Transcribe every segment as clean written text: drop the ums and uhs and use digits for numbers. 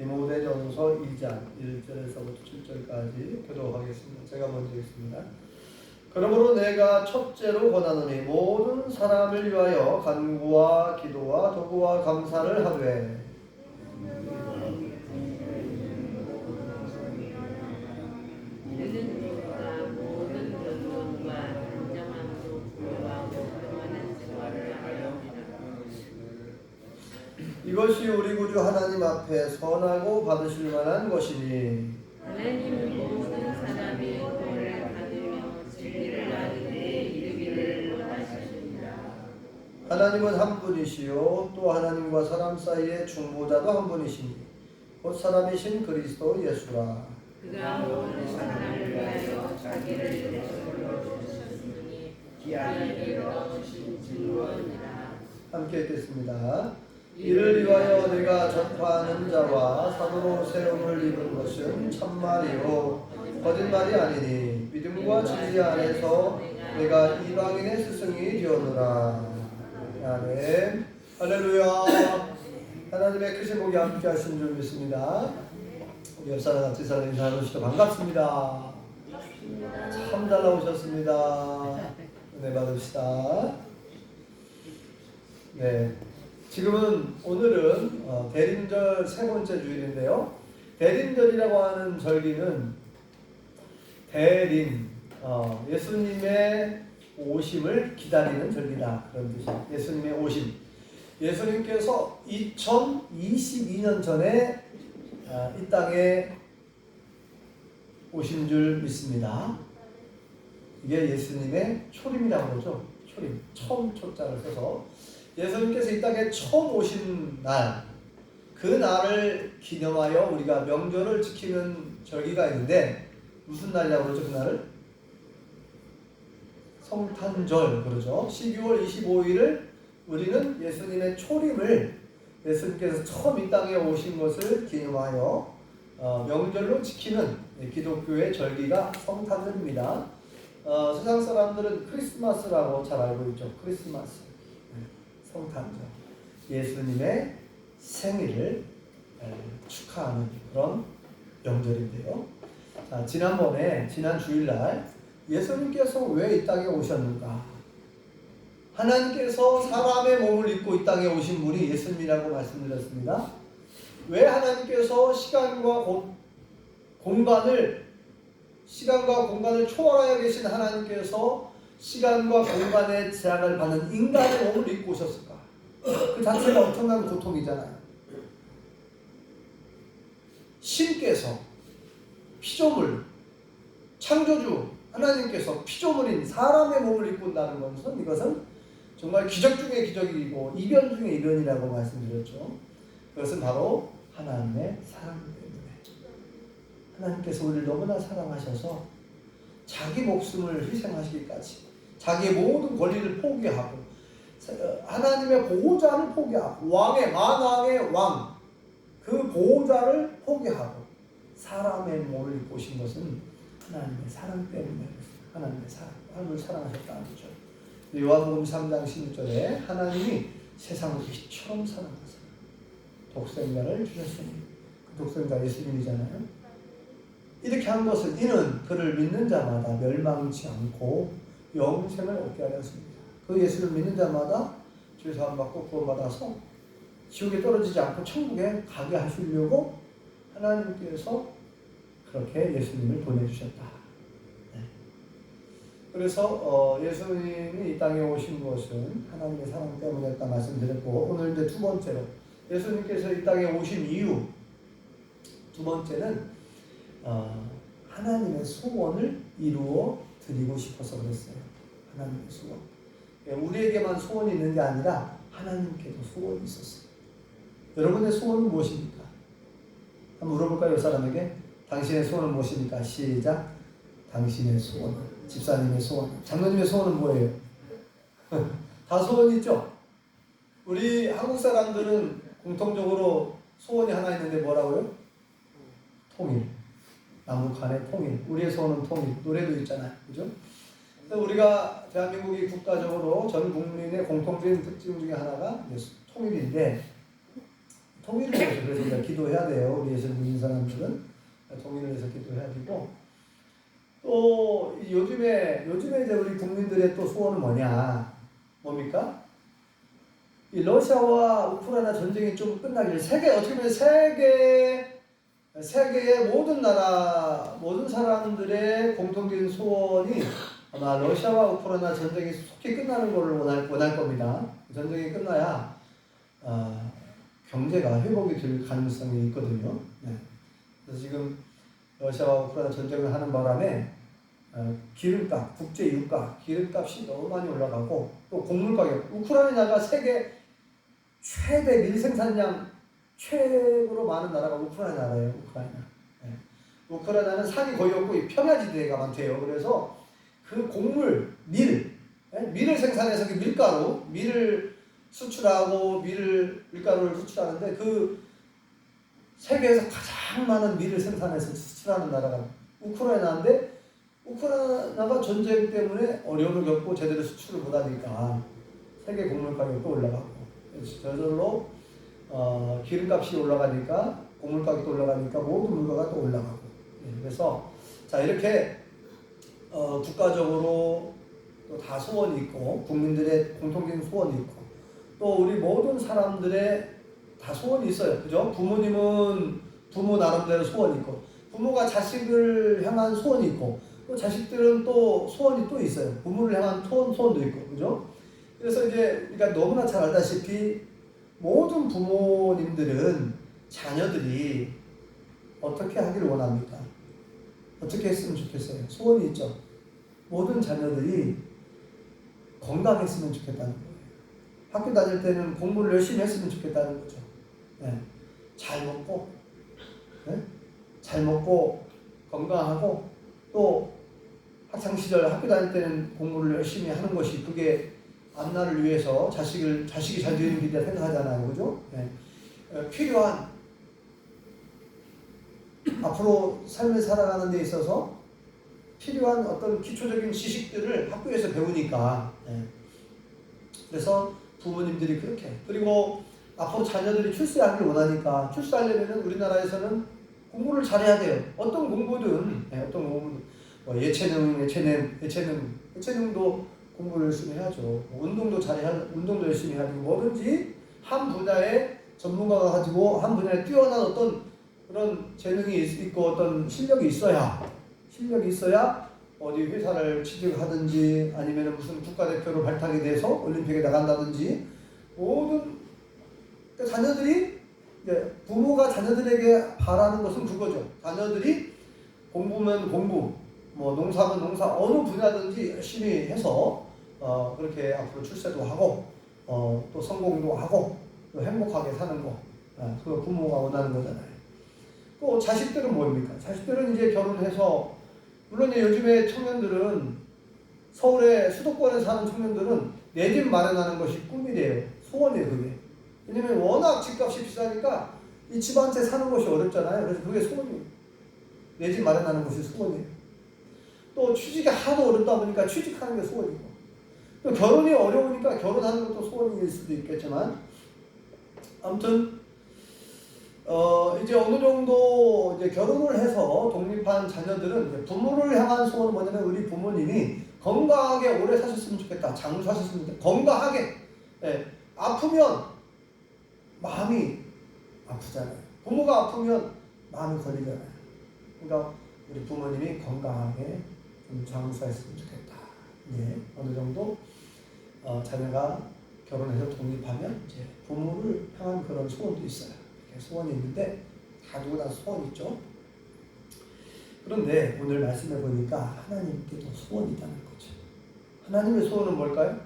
디모데전서 2장 1절에서부터 7절까지 교독하겠습니다. 제가 먼저 읽습니다. 그러므로 내가 첫째로 권하노니 모든 사람을 위하여 간구와 기도와 도구와 감사를 하되 이것이 우리 구주 하나님 앞에 선하고 받으실 만한 것이니 하나님은 모든 사람이 구원을 받으며 진리를 아는 데에 이르기를 원하십니다. 하나님은 한 분이시요 또 하나님과 사람 사이의 중보자도 한 분이시니 곧 사람이신 그리스도 예수라. 그가 모든 사람을 위하여 자기를 대속으로 주셨으니 귀하게 여겨주신 증거니라. 함께 읽겠습니다. 이를 위하여 내가 전파하는 자와 사도로 세움을 입은 것은 참말이요 거짓말이 아니니 믿음과 진리 안에서 내가 이방인의 스승이 되었노라. 아멘. 할렐루야. 하나님의 크신 복이 함께 하신 줄 믿습니다. 우리 옆사람 같이 사람 인사하시죠. 반갑습니다. 참 잘 나오셨습니다. 은혜 받읍시다. 네. 지금은 오늘은 대림절 세 번째 주일인데요. 대림절이라고 하는 절기는 대림, 예수님의 오심을 기다리는 절기다. 그런 뜻이에요. 예수님의 오심. 예수님께서 2022년 전에 이 땅에 오신 줄 믿습니다. 이게 예수님의 초림이라고 그러죠. 초림. 처음 초자를 써서 예수님께서 이 땅에 처음 오신 날, 그 날을 기념하여 우리가 명절을 지키는 절기가 있는데 무슨 날이라고 그러죠? 그 날을? 성탄절 그러죠. 12월 25일을 우리는 예수님의 초림을, 예수님께서 처음 이 땅에 오신 것을 기념하여 명절로 지키는 기독교의 절기가 성탄절입니다. 세상 사람들은 크리스마스라고 잘 알고 있죠. 크리스마스. 성탄절, 예수님의 생일을 축하하는 그런 명절인데요. 자, 지난 주일날 예수님께서 왜 이 땅에 오셨는가? 하나님께서 사람의 몸을 입고 이 땅에 오신 분이 예수님이라고 말씀드렸습니다. 왜 하나님께서 시간과 공간을 초월하여 계신 하나님께서 시간과 공간의 제약을 받는 인간의 몸을 입고 오셨을까? 그 자체가 엄청난 고통이잖아요. 신께서 피조물, 창조주 하나님께서 피조물인 사람의 몸을 입고 온다는 것은 이것은 정말 기적 중의 기적이고 이변 중의 이변이라고 말씀드렸죠. 그것은 바로 하나님의 사랑 때문에 하나님께서 우리를 너무나 사랑하셔서 자기 목숨을 희생하시기까지 자기의 모든 권리를 포기하고 하나님의 보호자를 포기하고 만왕의 왕 그 보호자를 포기하고 사람의 몸을 입고 오신 것은 하나님의 사랑 때문에 하나님의 사랑을 사랑하셨다는 거죠. 요한복음 3장 16절에 하나님이 세상을 빛처럼 사랑하사 독생자를 주셨으니 그 독생자 예수님이잖아요. 이렇게 한 것은 이는 그를 믿는 자마다 멸망치 않고 영생을 얻게 하였습니다. 그 예수를 믿는 자마다 죄 사함 받고 구원받아서 지옥에 떨어지지 않고 천국에 가게 하시려고 하나님께서 그렇게 예수님을 보내주셨다. 네. 그래서 예수님이 이 땅에 오신 것은 하나님의 사랑 때문이었다 말씀드렸고, 오늘 이제 두 번째로 예수님께서 이 땅에 오신 이유 두 번째는 하나님의 소원을 이루어 드리고 싶어서 그랬어요. 하나님의 소원. 우리에게만 소원이 있는 게 아니라 하나님께도 소원이 있었어요. 여러분의 소원은 무엇입니까? 한번 물어볼까요? 이 사람에게. 당신의 소원은 무엇입니까? 시작. 당신의 소원. 집사님의 소원. 장로님의 소원은 뭐예요? 다 소원이 있죠? 우리 한국 사람들은 공통적으로 소원이 하나 있는데 뭐라고요? 통일. 남북 간의 통일. 우리의 소원은 통일. 노래도 있잖아요. 그죠? 우리가 대한민국이 국가적으로 전 국민의 공통적인 특징 중에 하나가 통일인데, 통일을 위해서 그래서 우리가 기도해야 돼요. 우리 예수 믿는 사람들은 통일을 위해서 기도해야 되고, 또 요즘에 이제 우리 국민들의 또 소원은 뭡니까? 이 러시아와 우크라이나 전쟁이 좀 끝나길, 어떻게 보면 세계의 모든 나라, 모든 사람들의 공통적인 소원이 아마 러시아와 우크라이나 전쟁이 속히 끝나는 것을 원할 겁니다. 전쟁이 끝나야 경제가 회복이 될 가능성이 있거든요. 네. 그래서 지금 러시아와 우크라이나 전쟁을 하는 바람에 기름값, 국제 유가, 기름값이 너무 많이 올라가고, 또 곡물 가격, 우크라이나가 세계 최대 밀 생산량 최고로 많은 나라가 우크라이나예요. 네. 우크라이나는 산이 거의 없고 이 평야지대가 많대요. 그래서 그 곡물, 밀을 생산해서 그 밀을 수출하고 밀가루를 수출하는데, 그 세계에서 가장 많은 밀을 생산해서 수출하는 나라가 우크라이나인데, 우크라이나가 전쟁 때문에 어려움을 겪고 제대로 수출을 못하니까 세계 곡물 가격도 올라가고, 저절로 기름값이 올라가니까 곡물 가격도 올라가니까 모든 물가가 또 올라가고. 그래서 자, 이렇게 국가적으로 또 다 소원이 있고, 국민들의 공통적인 소원이 있고, 또 우리 모든 사람들의 다 소원이 있어요. 그죠? 부모님은 부모 나름대로 소원이 있고, 부모가 자식을 향한 소원이 있고, 또 자식들은 또 소원이 또 있어요. 부모를 향한 소원도 있고, 그죠? 그래서 이제 우리가 너무나 잘 알다시피 모든 부모님들은 자녀들이 어떻게 하기를 원합니까? 어떻게 했으면 좋겠어요? 소원이 있죠. 모든 자녀들이 건강했으면 좋겠다는 거예요. 학교 다닐 때는 공부를 열심히 했으면 좋겠다는 거죠. 네. 잘 먹고 건강하고, 또 학창시절 학교 다닐 때는 공부를 열심히 하는 것이, 그게 앞날을 위해서 자식이 잘 되는 길이라 생각하잖아요. 그죠? 네. 필요한, 앞으로 삶을 살아가는 데 있어서 필요한 어떤 기초적인 지식들을 학교에서 배우니까. 네. 그래서 부모님들이 그렇게, 그리고 앞으로 자녀들이 출세하길 원하니까, 출세하려면 우리나라에서는 공부를 잘해야 돼요. 어떤 공부든, 뭐 예체능도 공부를 열심히 해야죠. 운동도 열심히 해야 되고, 뭐든지 한 분야의 전문가가 가지고 한 분야에 뛰어난 어떤 그런 재능이 있고 어떤 실력이 있어야 어디 회사를 취직하든지, 아니면 무슨 국가대표로 발탁이 돼서 올림픽에 나간다든지, 모든 자녀들이, 부모가 자녀들에게 바라는 것은 그거죠. 자녀들이 공부면 공부, 뭐 농사면 농사, 어느 분야든지 열심히 해서 그렇게 앞으로 출세도 하고, 또 성공도 하고, 또 행복하게 사는 거, 그거 부모가 원하는 거잖아요. 또 자식들은 뭡니까? 자식들은 이제 결혼해서, 물론 요즘에 청년들은, 서울의 수도권에 사는 청년들은 내 집 마련하는 것이 꿈이래요. 소원이에요, 그게. 왜냐면 워낙 집값이 비싸니까 이 집 한 채 사는 것이 어렵잖아요. 그래서 그게 소원이에요. 내 집 마련하는 것이 소원이에요. 또 취직이 하도 어렵다 보니까 취직하는 게 소원이고, 또 결혼이 어려우니까 결혼하는 것도 소원일 수도 있겠지만, 아무튼 이제 어느 정도 이제 결혼을 해서 독립한 자녀들은, 이제 부모를 향한 소원은 뭐냐면, 우리 부모님이 건강하게 오래 사셨으면 좋겠다. 장수하셨으면 좋겠다. 건강하게. 아프면 마음이 아프잖아요. 부모가 아프면 마음이 걸리잖아요. 그러니까 우리 부모님이 건강하게 좀 장수했으면 좋겠다. 어느 정도 자녀가 결혼해서 독립하면 이제 부모를 향한 그런 소원도 있어요. 소원이 있는데 다 누구나 소원이 있죠. 그런데 오늘 말씀해 보니까 하나님께도 소원이 있다는 거죠. 하나님의 소원은 뭘까요?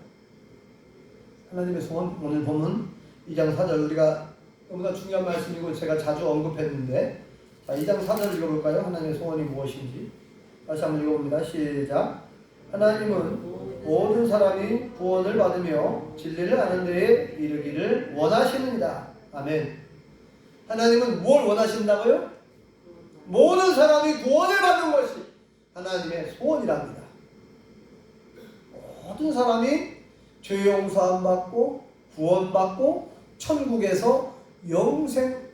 하나님의 소원, 오늘 보면 2장 4절, 우리가 너무나 중요한 말씀이고 제가 자주 언급했는데, 2장 4절 읽어볼까요? 하나님의 소원이 무엇인지 다시 한번 읽어봅니다. 시작. 하나님은 모든 사람이 구원을 받으며 진리를 아는 데에 이르기를 원하시느니라. 아멘. 하나님은 뭘 원하신다고요? 모든 사람이 구원을 받는 것이 하나님의 소원이랍니다. 모든 사람이 죄 용서함 받고 구원받고 천국에서 영생하는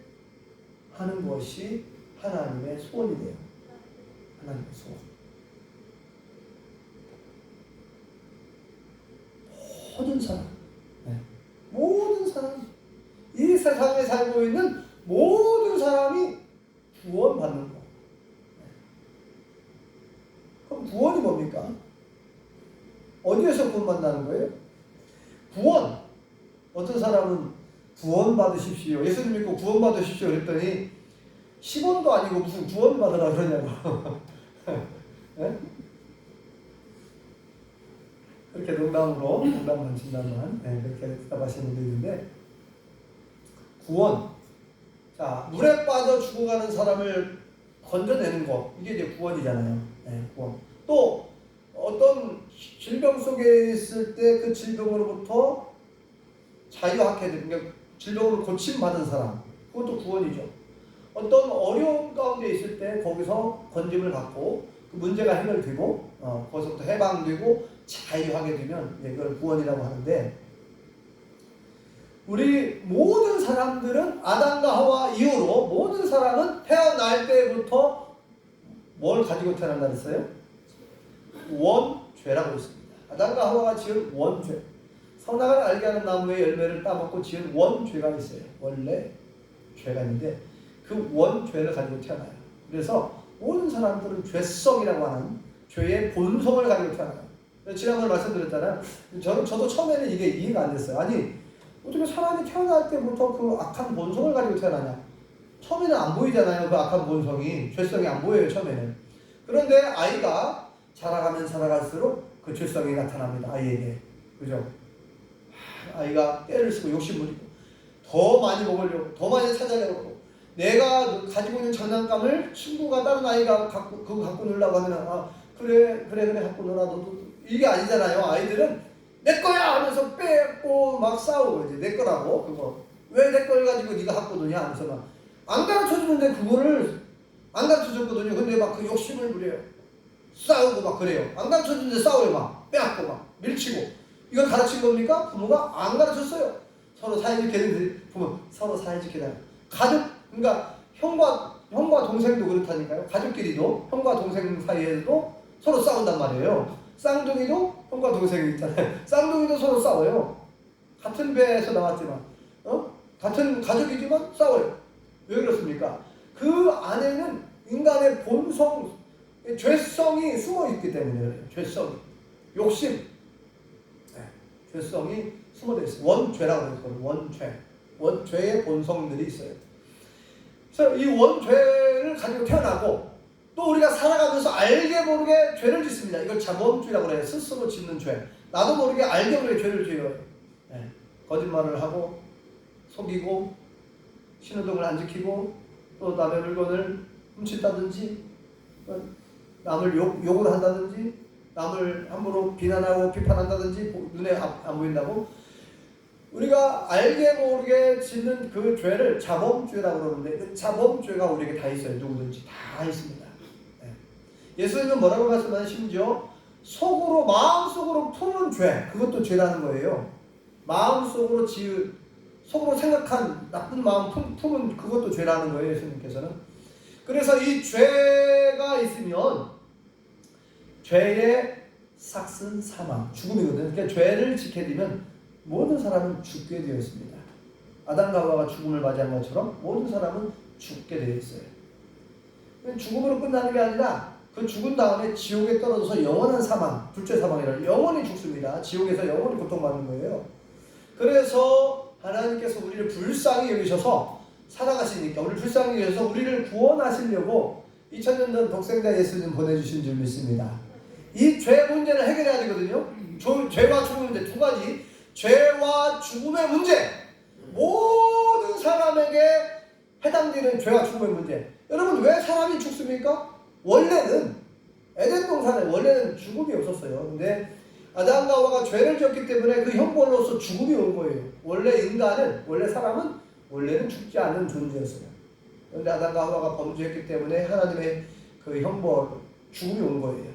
것이 하나님의 소원이래요. 하나님의 소원. 모든 사람, 모든 사람, 이 세상에 살고 있는 모든 사람이 구원받는 거. 그럼 구원이 뭡니까? 어디에서 구원받는다는 거예요? 구원. 어떤 사람은 구원 받으십시오. 예수님 믿고 구원 받으십시오. 그랬더니 10원도 아니고 무슨 구원 받으라 그러냐고. 네? 그렇게 농담만 진담만 그렇게 대답하시는 분도 있는데, 구원. 자, 물에 빠져 죽어가는 사람을 건져내는 것, 이게 이제 구원이잖아요. 구원. 또 어떤 질병 속에 있을 때 그 질병으로부터 자유하게 되는, 그러니까 질병으로 고침받은 사람, 그것도 구원이죠. 어떤 어려움 가운데 있을 때 거기서 건짐을 받고 그 문제가 해결되고 거기서부터 해방되고 자유하게 되면 이걸 구원이라고 하는데, 우리 모든 사람들은 아담과 하와 이후로 모든 사람은 태어날 때부터 뭘 가지고 태어난다 그랬어요? 원죄라고 했습니다. 아담과 하와가 지은 원죄. 선악을 알게 하는 나무의 열매를 따먹고 지은 원죄가 있어요. 원래 죄가 있는데 그 원죄를 가지고 태어나요. 그래서 모든 사람들은 죄성이라고 하는 죄의 본성을 가지고 태어나요. 지난번에 말씀드렸잖아요. 저도 처음에는 이게 이해가 안 됐어요. 아니, 어떻게 사람이 태어날 때부터 그 악한 본성을 가지고 태어나냐? 처음에는 안 보이잖아요. 그 악한 본성이, 죄성이 안 보여요, 처음에는. 그런데 아이가 자라가면 자라갈수록 그 죄성이 나타납니다, 아이에게. 그죠? 아이가 때를 쓰고 욕심부리고 더 많이 먹으려고, 더 많이 찾아내려고, 내가 가지고 있는 장난감을 친구가 다른 아이가 그거 갖고 놀라고 하면 그래 갖고 놀아. 너도 이게 아니잖아요. 아이들은 내 거야 하면서 빼고 막 싸우고, 이제 내 거라고, 그거 왜 내 걸 가지고 네가 갖고 노냐 하면서 막 안 가르쳐 주는데 그거를 안 가르쳐 줬거든요. 근데 막 그 욕심을 부려요. 싸우고 막 그래요. 안 가르쳐 주는데 싸워요. 막 빼앗고 막 밀치고. 이걸 가르친 겁니까? 부모가 안 가르쳤어요. 서로 사이좋게, 부모 서로 사이좋게 다녀. 가족, 그러니까 형과 동생도 그렇다니까요. 가족끼리도 형과 동생 사이에도 서로 싸운단 말이에요. 쌍둥이도 형과 동생이 있잖아요. 쌍둥이도 서로 싸워요. 같은 배에서 나왔지만, 같은 가족이지만 싸워요. 왜 그렇습니까? 그 안에는 인간의 본성, 죄성이 숨어 있기 때문에 그래요. 죄성이, 욕심, 죄성이 숨어져 있어요. 원죄라고 했거든요. 원죄의 본성들이 있어요. 그래서 이 원죄를 가지고 태어나고, 또 우리가 살아가면서 알게 모르게 죄를 짓습니다. 이걸 자범죄라고 해요. 스스로 짓는 죄. 나도 모르게 알게 모르게 죄를 지어요. 거짓말을 하고, 속이고, 신호등을 안 지키고, 또 남의 물건을 훔친다든지, 남을 욕을 한다든지, 남을 함부로 비난하고 비판한다든지, 눈에 안 보인다고. 우리가 알게 모르게 짓는 그 죄를 자범죄라고 그러는데, 그 자범죄가 우리에게 다 있어요. 누구든지 다 있습니다. 예수님은 뭐라고 말씀하시면, 심지어 속으로, 마음속으로 품은 죄, 그것도 죄라는 거예요. 마음속으로 속으로 생각한 나쁜 마음 품은 그것도 죄라는 거예요, 예수님께서는. 그래서 이 죄가 있으면 죄의 삭은 사망, 죽음이거든요. 그러니까 죄를 지게 되면 모든 사람은 죽게 되어 있습니다. 아담과 하와가 죽음을 맞이한 것처럼 모든 사람은 죽게 되어 있어요. 죽음으로 끝나는 게 아니라 그 죽은 다음에 지옥에 떨어져서 영원한 사망, 둘째 사망이라 영원히 죽습니다. 지옥에서 영원히 고통받는 거예요. 그래서 하나님께서 우리를 불쌍히 여기셔서 살아가시니까, 우리를 불쌍히 여기셔서 우리를 구원하시려고 2000년 전 독생자 예수님 보내주신 줄 믿습니다. 이 죄 문제를 해결해야 되거든요. 죄와 죽음의 문제 두 가지. 죄와 죽음의 문제, 모든 사람에게 해당되는 죄와 죽음의 문제. 여러분, 왜 사람이 죽습니까? 원래는 에덴 동산에 원래는 죽음이 없었어요. 근데 아담과 하와가 죄를 지었기 때문에 그 형벌로서 죽음이 온 거예요. 원래 사람은 원래는 죽지 않는 존재였어요. 그런데 아담과 하와가 범죄했기 때문에 하나님의 그 형벌, 죽음이 온 거예요.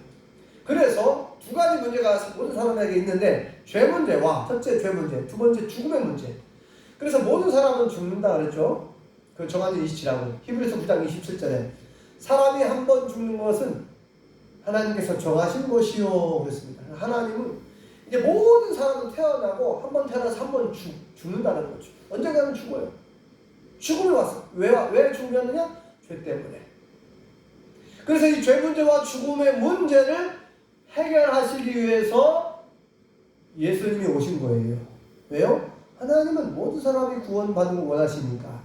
그래서 두 가지 문제가 모든 사람에게 있는데, 죄 문제와, 첫째 죄 문제, 두 번째 죽음의 문제. 그래서 모든 사람은 죽는다 그랬죠. 그 정한 이치라고. 히브리서 9장 27절에 사람이 한 번 죽는 것은 하나님께서 정하신 것이요 그랬습니다. 하나님은 이제 모든 사람은 태어나고 한 번 태어나서 한 번 죽는다는 거죠. 언젠가는 죽어요. 죽음이 왔어. 왜 죽었느냐? 죄 때문에. 그래서 이 죄 문제와 죽음의 문제를 해결하시기 위해서 예수님이 오신 거예요. 왜요? 하나님은 모든 사람이 구원받는 걸 원하시니까.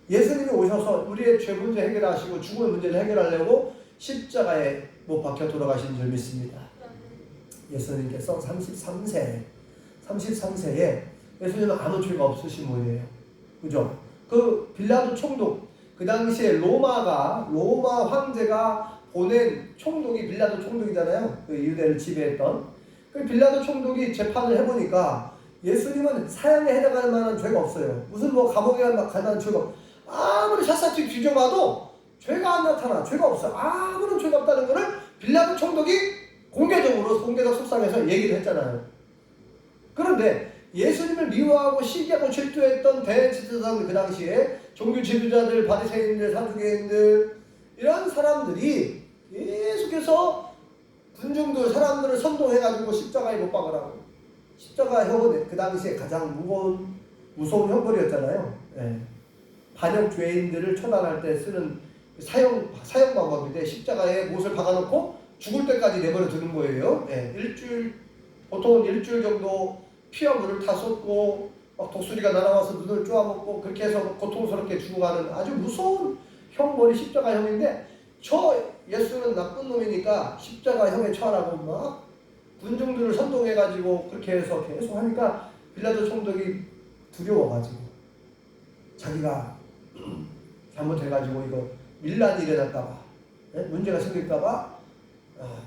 예수님이 오셔서 우리의 죄 문제 해결하시고 죽음의 문제를 해결하려고 십자가에 못 박혀 돌아가신 줄 믿습니다. 예수님께서 33세에 예수님은 아무 죄가 없으신 분이에요. 그죠? 그 빌라도 총독, 그 당시에 로마 황제가 보낸 총독이 빌라도 총독이잖아요. 그 유대를 지배했던. 그 빌라도 총독이 재판을 해보니까 예수님은 사형에 해당할 만한 죄가 없어요. 무슨 뭐 감옥에 갈 만한 죄가 없어요. 아무리 샅샅이 뒤져봐도 죄가 안 나타나. 죄가 없어. 아무런 죄가 없다는 것을 빌라도 총독이 공개적 속상해서 얘기를 했잖아요. 그런데 예수님을 미워하고 시기하고 질투했던 대지도자들, 그 당시에 종교 지도자들, 바리새인들, 사두개인들, 이런 사람들이 계속해서 군중들, 사람들을 선동해가지고 십자가에 못 박으라고. 십자가 형은 그 당시에 가장 무서운 형벌이었잖아요. 네. 반역 죄인들을 처단할 때 쓰는 사형 방법인데, 십자가에 못을 박아놓고 죽을 때까지 내버려 두는 거예요. 네. 보통은 일주일 정도 피와 물을 다 쏟고 막 독수리가 날아와서 눈을 쪼아먹고 그렇게 해서 고통스럽게 죽어가는 아주 무서운 형벌이 십자가형인데, 저 예수는 나쁜 놈이니까 십자가형에 처하라고 막 군중들을 선동해가지고 그렇게 해서 계속 하니까 빌라도 총독이 두려워가지고 자기가 잘못해가지고 이거 밀란이 일어날까봐, 네? 문제가 생길까봐,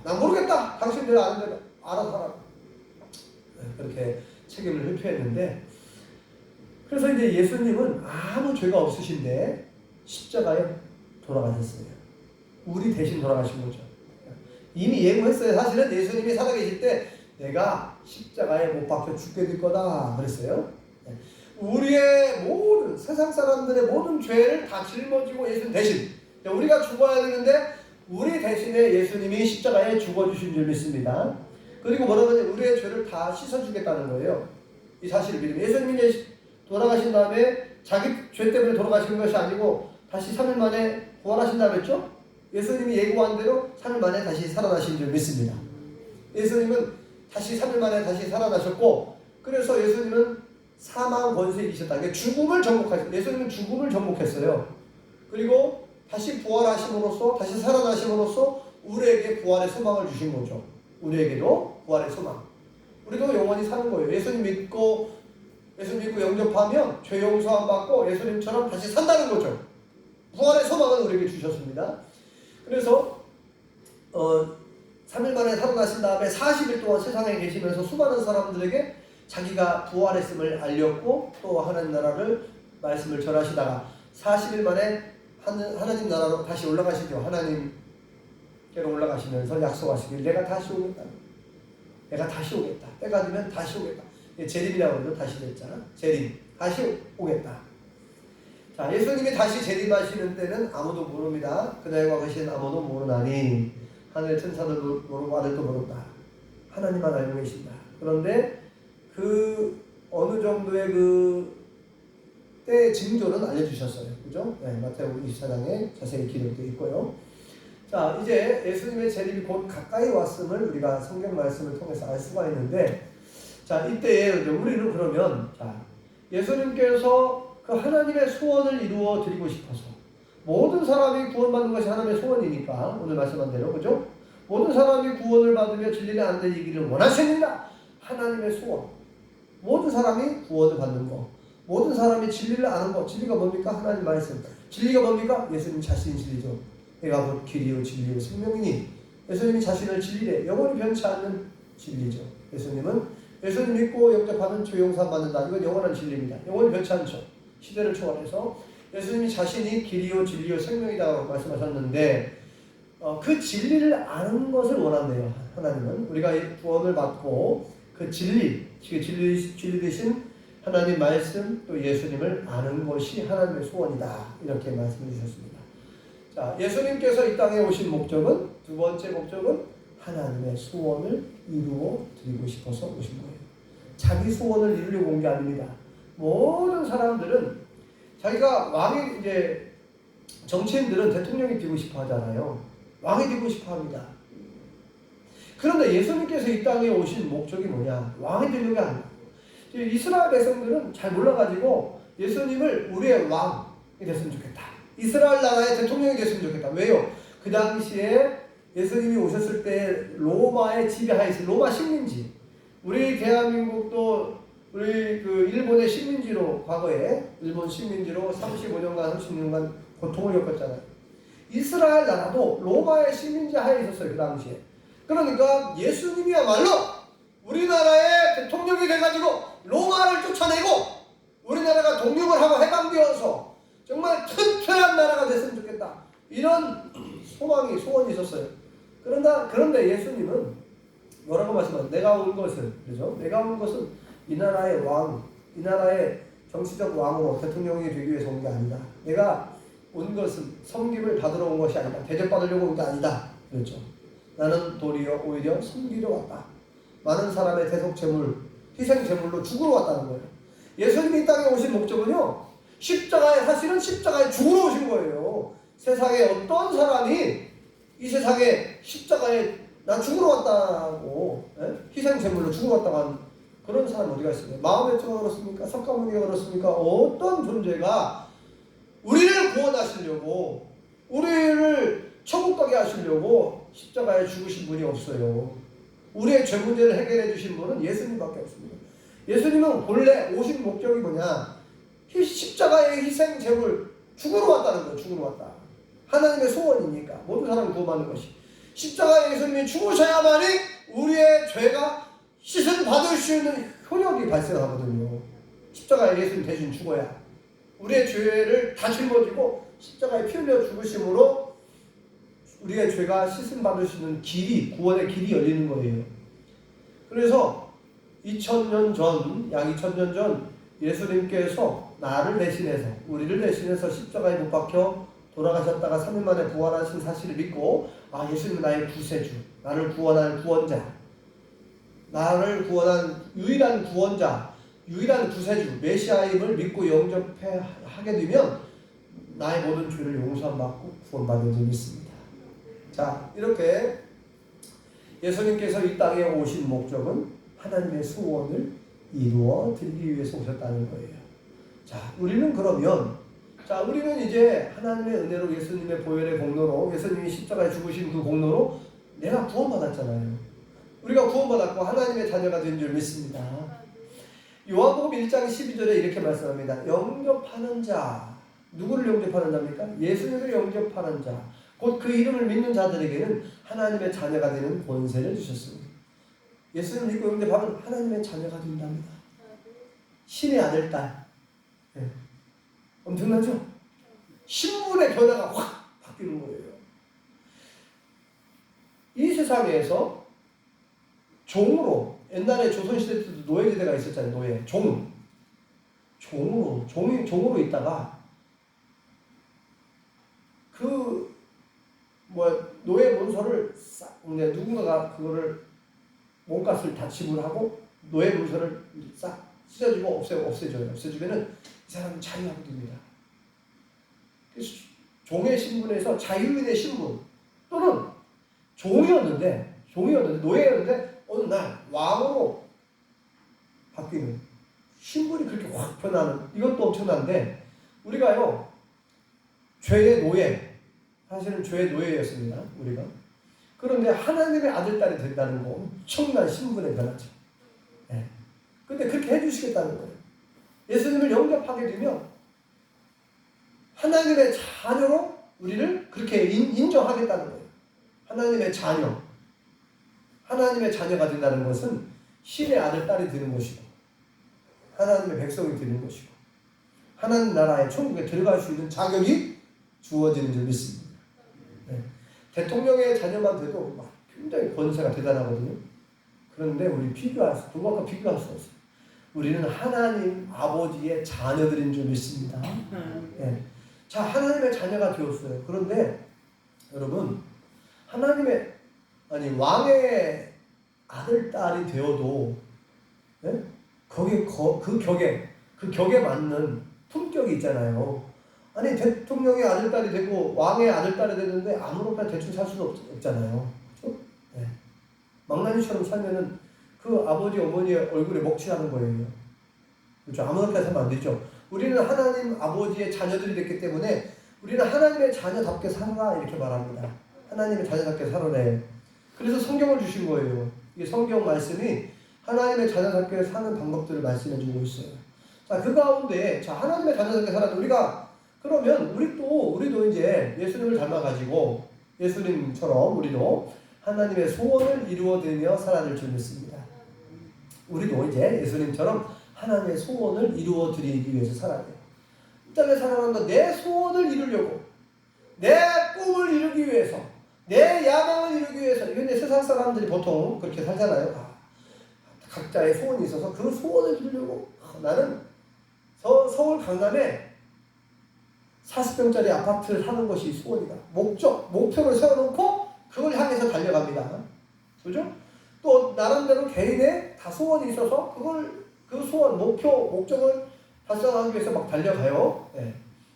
난 모르겠다, 당신들 아는 대로 알아서 하라, 네, 그렇게 책임을 회피했는데, 그래서 이제 예수님은 아무 죄가 없으신데 십자가에 돌아가셨어요. 우리 대신 돌아가신 거죠. 이미 예고했어요. 사실은 예수님이 살아계실 때 내가 십자가에 못 박혀 죽게 될 거다 그랬어요. 우리의 모든 세상 사람들의 모든 죄를 다 짊어지고 예수님 대신, 우리가 죽어야 되는데 우리 대신에 예수님이 십자가에 죽어주신 줄 믿습니다. 그리고 뭐라고 하냐, 우리의 죄를 다 씻어주겠다는 거예요. 이 사실을 믿으면 예수님이 돌아가신 다음에 자기 죄 때문에 돌아가신 것이 아니고 다시 3일 만에 부활하신다고 했죠? 예수님이 예고한 대로 3일 만에 다시 살아나신 줄 믿습니다. 예수님은 다시 3일 만에 다시 살아나셨고, 그래서 예수님은 사망 권세에 이기셨다. 그러니까 죽음을 정복하셨어요. 예수님은 죽음을 정복했어요. 그리고 다시 부활하심으로써, 다시 살아나심으로써 우리에게 부활의 소망을 주신 거죠. 우리에게도 부활의 소망. 우리도 영원히 사는 거예요. 예수님 믿고 영접하면 죄 용서함 받고 예수님처럼 다시 산다는 거죠. 부활의 소망을 우리에게 주셨습니다. 그래서 3일 만에 살아나신 다음에 40일 동안 세상에 계시면서 수많은 사람들에게 자기가 부활했음을 알렸고, 또 하나님 나라를 말씀을 전하시다가 40일 만에 하나님 나라로 다시 올라가시죠. 하나님께로 올라가시면서 약속하시길, 내가 다시 오겠다. 내가 다시 오겠다. 때가 되면 다시 오겠다. 재림이라고 그러죠. 다시 됐잖아. 재림. 다시 오겠다. 자, 예수님이 다시 재림하시는 때는 아무도 모릅니다. 그날과 그 시는 아무도 모르나니 하늘의 천사들도 모르고 아들도 모른다. 하나님만 알고 계신다. 그런데 그 어느 정도의 그 때의 징조는 알려주셨어요. 그죠? 네, 마태복음 24장에 자세히 기록되어 있고요. 자, 이제 예수님의 재림이 곧 가까이 왔음을 우리가 성경 말씀을 통해서 알 수가 있는데, 자, 이때에 우리는 그러면, 자, 예수님께서 그 하나님의 소원을 이루어 드리고 싶어서, 모든 사람이 구원받는 것이 하나님의 소원이니까, 오늘 말씀한 대로, 그죠? 모든 사람이 구원을 받으며 진리를 안되기를 원하십니다. 하나님의 소원. 모든 사람이 구원을 받는 거, 모든 사람이 진리를 아는 거. 진리가 뭡니까? 하나님 말씀. 진리가 뭡니까? 예수님 자신이 진리죠. 내가 곧 길이요 진리요 생명이니, 예수님이 자신을 진리래, 영원히 변치 않는 진리죠. 예수님 믿고 영접하면 죄 용서 받는다. 이건 영원한 진리입니다. 영원히 변치 않죠. 시대를 초월해서 예수님이 자신이 길이요 진리요 생명이라고 말씀하셨는데, 그 진리를 아는 것을 원한대요. 하나님은 우리가 구원을 받고 그 진리 되신 하나님 말씀 또 예수님을 아는 것이 하나님의 소원이다. 이렇게 말씀해 주셨습니다. 자, 예수님께서 이 땅에 오신 목적은, 두 번째 목적은 하나님의 소원을 이루어 드리고 싶어서 오신 거예요. 자기 소원을 이루려고 온 게 아닙니다. 모든 사람들은 자기가 왕이, 이제 정치인들은 대통령이 되고 싶어 하잖아요. 왕이 되고 싶어 합니다. 그런데 예수님께서 이 땅에 오신 목적이 뭐냐? 왕이 되려고 합니다. 이스라엘 백성들은 잘 몰라가지고 예수님을 우리의 왕이 됐으면 좋겠다. 이스라엘 나라의 대통령이 됐으면 좋겠다. 왜요? 그 당시에 예수님이 오셨을 때 로마의 지배하에 있어요. 로마 식민지. 우리 대한민국도 우리 그 일본의 식민지로, 과거에 일본 식민지로 35년간 36년간 고통을 겪었잖아요. 이스라엘 나라도 로마의 식민지 하에 있었어요. 그 당시에. 그러니까 예수님이야말로 우리나라의 대통령이 돼가지고 로마를 쫓아내고 우리나라가 독립을 하고 해방되어서 정말 튼튼한 나라가 됐으면 좋겠다. 이런 소원이 있었어요. 그런데 예수님은 뭐라고 말씀하세요? 내가 온 것은, 그죠? 내가 온 것은 이 나라의 왕, 이 나라의 정치적 왕으로 대통령이 되기 위해서 온 게 아니다. 내가 온 것은 섬김을 받으러 온 것이 아니다. 대접받으려고 온 게 아니다. 그렇죠? 나는 도리어 오히려 섬기러 왔다. 많은 사람의 대속제물, 희생제물로 죽으러 왔다는 거예요. 예수님이 이 땅에 오신 목적은요, 사실은 십자가에 죽으러 오신 거예요. 세상에 어떤 사람이 이 세상에 십자가에 나 죽으러 왔다고, 희생제물로 죽으러 왔다고 하는 그런 사람 어디가 있습니까? 마음의 죄가 그렇습니까? 석가모니가 그렇습니까? 어떤 존재가 우리를 구원하시려고, 우리를 천국 가게 하시려고 십자가에 죽으신 분이 없어요. 우리의 죄 문제를 해결해 주신 분은 예수님밖에 없습니다. 예수님은 본래 오신 목적이 뭐냐? 십자가의 희생 제물, 죽으러 왔다는 거예요. 죽으러 왔다. 하나님의 소원이니까 모든 사람을 구원하는 것이. 십자가에 예수님이 죽으셔야만이 우리의 죄가 씻음 받을 수 있는 효력이 발생하거든요. 십자가에 예수님 대신 죽어야 우리의 죄를 다 짊어지고 십자가에 피 흘려 죽으심으로 우리의 죄가 씻음 받을 수 있는 길이, 구원의 길이 열리는 거예요. 그래서 2000년 전, 약 2000년 전 예수님께서 나를 대신해서, 우리를 대신해서 십자가에 못 박혀 돌아가셨다가 3일 만에 부활하신 사실을 믿고, 아, 예수님은 나의 구세주, 나를 구원할 구원자, 나를 구원한 유일한 구원자, 유일한 구세주, 메시아임을 믿고 영접하게 되면 나의 모든 죄를 용서받고 구원받는 줄을 믿습니다. 자, 이렇게 예수님께서 이 땅에 오신 목적은 하나님의 소원을 이루어 드리기 위해서 오셨다는 거예요. 자, 우리는 이제 하나님의 은혜로 예수님의 보혈의 공로로, 예수님이 십자가에 죽으신 그 공로로 내가 구원받았잖아요. 우리가 구원받았고 하나님의 자녀가 된 줄 믿습니다. 요한복음 1장 12절에 이렇게 말씀합니다. 영접하는 자, 누구를 영접하는 자입니까? 예수님을 영접하는 자, 곧 그 이름을 믿는 자들에게는 하나님의 자녀가 되는 권세를 주셨습니다. 예수님을 믿고 영접하면 하나님의 자녀가 된답니다. 신의 아들, 딸. 네. 엄청나죠? 신분의 변화가 확 바뀌는 거예요. 이 세상에서 종으로, 옛날에 조선시대 때도 노예제대가 있었잖아요. 노예, 종으로 있다가 노예 문서를 누군가가 그거를 몸값을 다 지불하고 노예 문서를 싹 찢어주고 없애주면은 이 사람은 자유하게 됩니다. 그래서 종의 신분에서 자유인의 신분, 또는 종이었는데 노예였는데 어느 날 왕으로 바뀌는, 신분이 그렇게 확 변하는, 이것도 엄청난데, 우리가요 죄의 노예, 사실은 죄의 노예였습니다. 우리가. 그런데 하나님의 아들, 딸이 된다는 거 엄청난 신분의 변화죠. 네. 근데 그렇게 해주시겠다는 거예요. 예수님을 영접하게 되면 하나님의 자녀로 우리를 그렇게 인정하겠다는 거예요. 하나님의 자녀. 하나님의 자녀가 된다는 것은 신의 아들, 딸이 되는 것이고, 하나님의 백성이 되는 것이고, 하나님 나라의 천국에 들어갈 수 있는 자격이 주어지는 줄 믿습니다. 네. 대통령의 자녀만 돼도 굉장히 권세가 대단하거든요. 그런데 우리 불과 비교할 수 없어요. 우리는 하나님 아버지의 자녀들인 줄 믿습니다. 예. 자, 하나님의 자녀가 되었어요. 그런데 여러분, 하나님의 왕의 아들 딸이 되어도 예? 거기 그 격에 맞는 품격이 있잖아요. 아니 대통령의 아들 딸이 되고 왕의 아들 딸이 되는데 아무렇게나 대충 살 수는 없잖아요. 그렇죠? 예. 망나니처럼 살면은 그 아버지 어머니의 얼굴에 먹칠하는 거예요. 그렇죠? 아무렇게나 살면 안 되죠. 우리는 하나님 아버지의 자녀들이 됐기 때문에 우리는 하나님의 자녀답게 살아 이렇게 말합니다. 하나님의 자녀답게 살아내. 그래서 성경을 주신 거예요. 이게 성경 말씀이 하나님의 자녀답게 사는 방법들을 말씀해 주고 있어요. 자, 그 가운데 자 하나님의 자녀답게 살아도 그러면 우리도 이제 예수님을 닮아가지고 예수님처럼 우리도 하나님의 소원을 이루어내며 살아낼 줄 믿습니다. 우리도 이제 예수님처럼 하나님의 소원을 이루어드리기 위해서 살아야 돼요. 이 땅에 살아가면서 내 소원을 이루려고, 내 꿈을 이루기 위해서, 내 야망을 이루기 위해서, 이건 이제 세상 사람들이 보통 그렇게 살잖아요. 각자의 소원이 있어서 그 소원을 이루려고 나는 서울 강남에 40평짜리 아파트를 사는 것이 소원이다. 목표를 세워놓고 그걸 향해서 달려갑니다. 그죠? 또 나름대로 개인의 다 소원이 있어서 그 소원, 목적을 달성하기 위해서 막 달려가요. 네.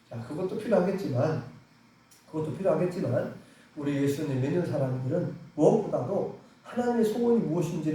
자, 그것도 필요하겠지만 우리 예수님 믿는 사람들은 무엇보다도 하나님의 소원이 무엇인지를